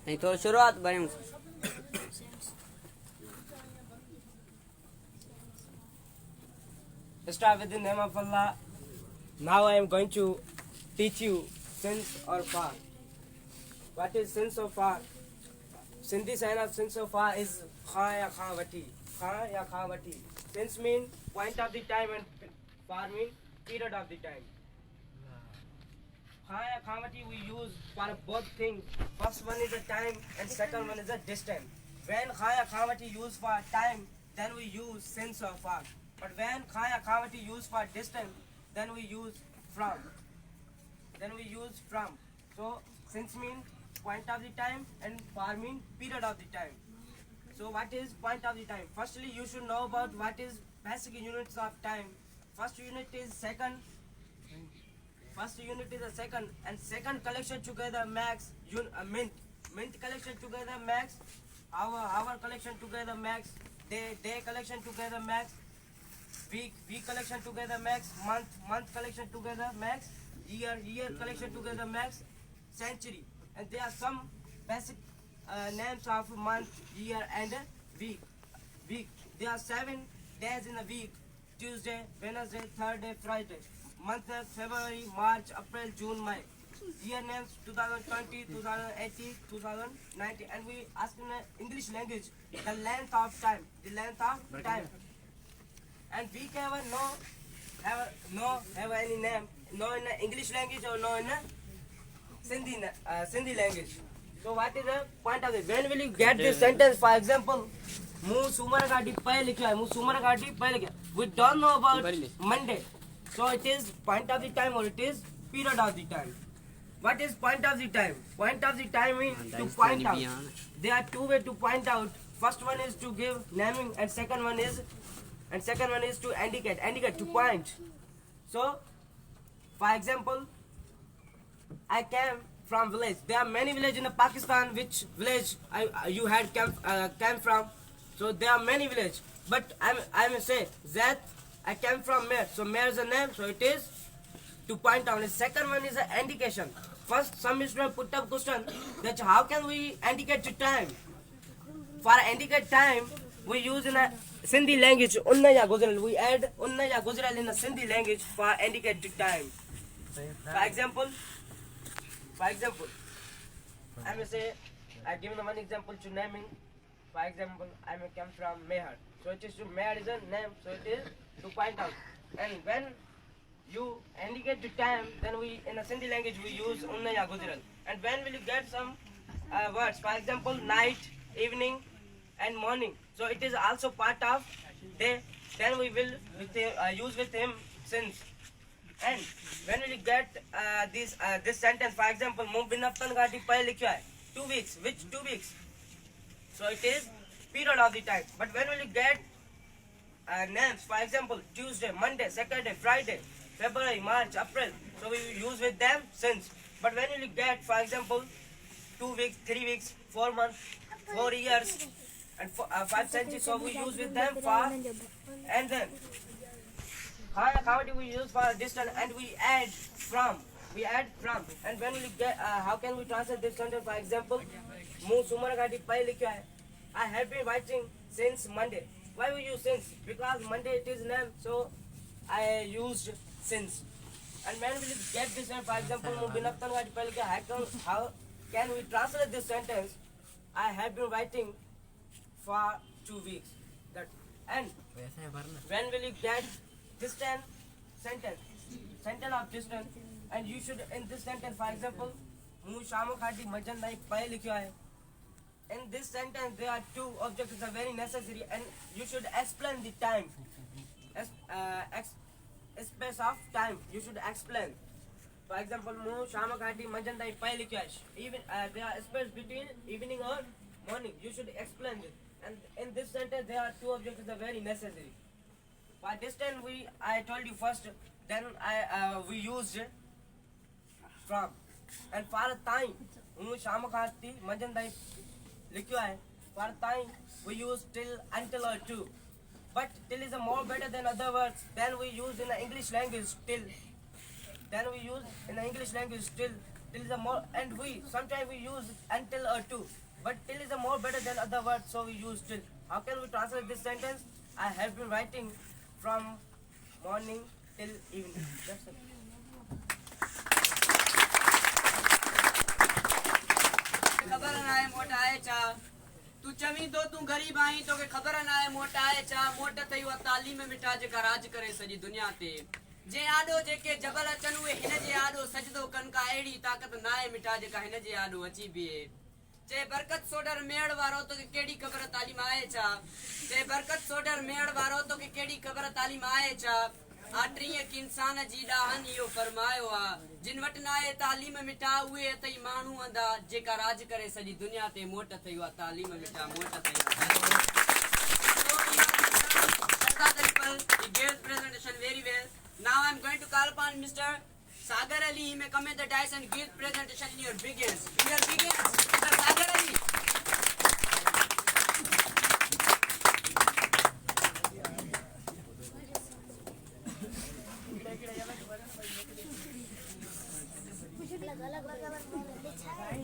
नहीं तो शुरुआत बयान से। Start with the name of Allah. Now I am going to teach you since or far. What is since or far? Sindhi sign of since or far is kha ya khawati. Kha ya khawati. Since mean point of the time and far mean period of the time. Kha ya khawati we use for both things. First one is the time and second one is the distance. When kha ya khawati used for time, then we use since or far. But when khaya khavati used for distance, then we use from. So since mean point of the time and far mean period of the time. So what is point of the time? Firstly, you should know about what is basic units of time. First unit is second. First unit is a second, and second collection together max mint. Mint collection together max. Hour collection together max. Day collection together max. Week collection together max, month collection together max, year collection together max, century. And there are some basic names of month, year and week. There are 7 days in a week: Tuesday, Wednesday, Thursday, Friday. Month names: February, March, April, June, May. Year names: 2020, 2018, 2019. And we ask in English language the length of time. And we can have any name, no in English language or no in Sindhi language. So what is the point of it? When will you get this sentence? For example, mu sumar gaadi pahe likha hai. Mu sumar gaadi pahe likha. We don't know about Monday, so it is point of the time or it is period of the time. What is point of the time? Point of the time means to point out. There are 2 ways to point out. First one is to give naming, and second one is to indicate to point. So for example, I came from village. There are many villages in Pakistan. Which village you had came from? So there are many villages, but I may say that I came from Mer. So Mer is a name, so it is to point out. The second one is an indication. First, some students put up question that how can we indicate to time? For indicate time, we use in a Sindhi language unna ya guzral. We add unna ya guzral in the Sindhi language for indicate to time. For example, I may say, I give them one example to naming. For example, I may come from Mehar. So it is to Mehar is a name, so it is to point out. And when you indicate to time, then we in a Sindhi language we use unna ya guzral. And when will you get some words? For example, night, evening, and morning. So it is also part of day. Then we will use with him since. And when will you get this sentence? For example, mu binaftan gaadi pahe likha hai. 2 weeks. Which 2 weeks? So it is period of the time. But when will you get names? For example, Tuesday, Monday, Saturday, Friday, February, March, April. So we use with them since. But when will you get, for example, 2 weeks, 3 weeks, 4 months, 4 years, and 5 centuries? So we use with them for. And then how do we use for distance? And we add from. And when we get, how can we translate this sentence? For example, mu sumar gaadi pahe likha hai. I have been writing since Monday. Why we use since? Because Monday it is name, so I used since. And when will you get this sentence? For example, mu binaftan gaadi pahe likha hai. How can we translate this sentence? I have been writing for 2 weeks. And when will you get distance sentence of distance? And you should in this sentence, for example, mu shamo khati majan dai pahe likha hai. In this sentence there are 2 objects that are very necessary, and you should explain the time. Space of time you should explain. For example, mu shamo khati majan dai pahe likha hai. Even there are space between evening or morning. You should explain it. And in this sentence there are 2 objects that are very necessary. For distance I told you first, then we used from. And for time, mu sham khati majan dai likha hai. For time we use till, until or to. But till is a more better than other words. Then we use in the English language till. then we use in the English language till is a more, and we sometimes we use until or to, but till is a more better than other words, so we use till. How can we translate this sentence? I have been writing from morning till evening. That's it. खबर ना है मोटा है चा तू चवी तो तू गरीब आई तो के खबर ना है मोटा है चा मोट थई वा तालीम में मिटा जे का राज करे सजी दुनिया ते जे आडो जेके जबल अचन वे हिन जे आडो सजदो कन का एड़ी ताकत ना है मिटा जे का हिन जे आडो अची बिए जे बरकत सोडर मेड़ वारो तो के केड़ी खबर तालीम आए चा जे बरकत सोडर मेड़ वारो तो के केड़ी खबर तालीम आए चा आटरी एक इंसान जी डाहन यो फरमायो आ जिन वट नाए तालीम मिटा उए तई मानू अंदा जेका राज करे सजी दुनिया ते मोट थई वा तालीम मिटा मोट थई he gave presentation very well. Now I'm going to call upon Mr. Sagar Ali. He may come in the dice and give presentation in your begins. Mr. Sagar Ali. अलग अलग